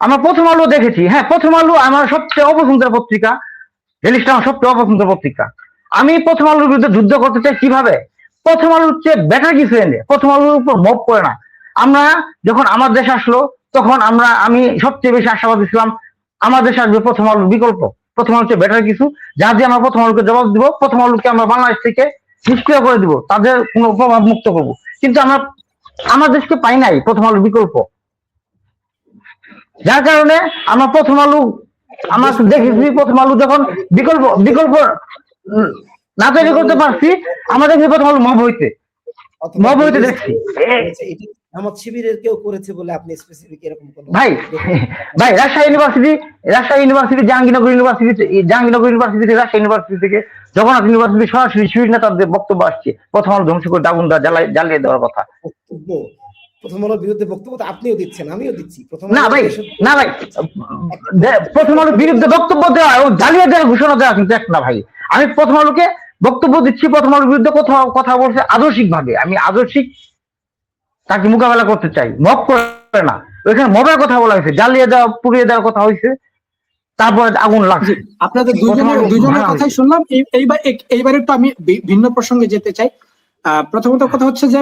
আমরা প্রথম আলো দেখেছি, হ্যাঁ প্রথম আলো আমার সবচেয়ে অপছন্দের পত্রিকা, ডেইলি স্টার আমার সবচেয়ে অপছন্দের পত্রিকা। আমি প্রথম আলোর বিরুদ্ধে যুদ্ধ করতে চাই কিভাবে? প্রথম আলোর হচ্ছে বেটার কিছু এনে, প্রথম আলোর উপর মব করে না। আমরা যখন আমার দেশ আসলো তখন আমি সবচেয়ে বেশি আশাবাদী ছিলাম আমার দেশে আসবে প্রথম আলোর বিকল্প, প্রথম আলো হচ্ছে বেটার কিছু, যা দিয়ে আমরা প্রথম আলোকে জবাব দিব, প্রথম আলোকে আমরা বাংলাদেশ থেকে নিষ্ক্রিয় করে দিব, তাদের কোনো প্রভাব মুক্ত করবো। কিন্তু আমরা আমার দেশকে পাই নাই প্রথম আলোর বিকল্প, যার কারণে আমরা প্রথম আলো আমরা দেখেছি প্রথম আলো যখন বিকল্প বিকল্প না তৈরি করতে পারছি, আমাদের প্রথম আলো মব হইতে দেখছি। জামাত শিবিরের কেউ করেছে বলে আপনি স্পেসিফিক এরকম কোন ভাই Rajshahi university, Jahangirnagar university, Rajshahi university থেকে জগন্নাথ ইউনিভার্সিটি সরাসরি শিবির নেতাদের বক্তব্য আসছে প্রথম আলো ধ্বংস করে আগুন জ্বালিয়ে দেওয়ার কথা। বক্তব্য প্রথম আলোর বিরুদ্ধে বক্তব্য তো আপনিও দিচ্ছেন, আমিও দিচ্ছি। না ভাই প্রথম আলোর বিরুদ্ধে বক্তব্য দেওয়া এবং জ্বালিয়ে দেওয়ার ঘোষণা দেওয়া কিন্তু এক না ভাই। আমি প্রথম আলোকে বক্তব্য দিচ্ছি, প্রথম আলোর বিরুদ্ধে কথা বলছে আদর্শিক ভাবে, আমি আদর্শিক তাকে মোকাবেলা করতে চাই, মব করে না। ওইখানে মবের কথা বলা হয়েছে, জ্বালিয়ে দেওয়া পুড়িয়ে দেওয়ার কথা হয়েছে, তারপরে আগুন লাগছে। আপনাদের দুজনের কথাই শুনলাম। এইবার একটু আমি ভিন্ন প্রসঙ্গে যেতে চাই। প্রথমত কথা হচ্ছে যে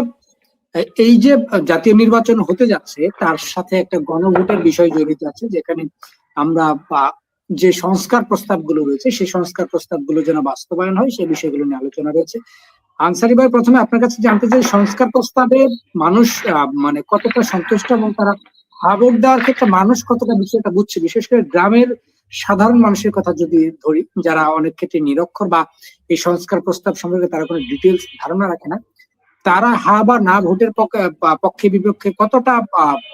এই যে জাতীয় নির্বাচন হতে যাচ্ছে তার সাথে একটা গণভোটের বিষয় জড়িত আছে, যেখানে আমরা যে সংস্কার প্রস্তাবগুলো রয়েছে সেই সংস্কার প্রস্তাবগুলো যেন বাস্তবায়ন হয় সেই বিষয়গুলো নিয়ে আলোচনা রয়েছে। আনসারী ভাই, প্রথমে আপনার কাছে জানতে চাই সংস্কার প্রস্তাবে মানুষ মানে কতটা সন্তুষ্ট এবং তারা ভোট দেওয়ার ক্ষেত্রে মানুষ কতটা বিষয়টা বুঝছে, বিশেষ করে গ্রামের সাধারণ মানুষের কথা যদি ধরি, যারা অনেক ক্ষেত্রে নিরক্ষর বা এই সংস্কার প্রস্তাব সম্পর্কে তারা কোনো ডিটেলস ধারণা রাখে না, তারা হা বা না ভোটের পক্ষে বিপক্ষে কতটা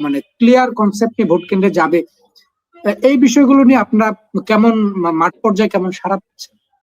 মানে ক্লিয়ার কনসেপ্ট নিয়ে ভোট কেন্দ্রে যাবে, এই বিষয়গুলো নিয়ে আপনার কেমন মাঠ পর্যায়ে কেমন সারা পাচ্ছেন?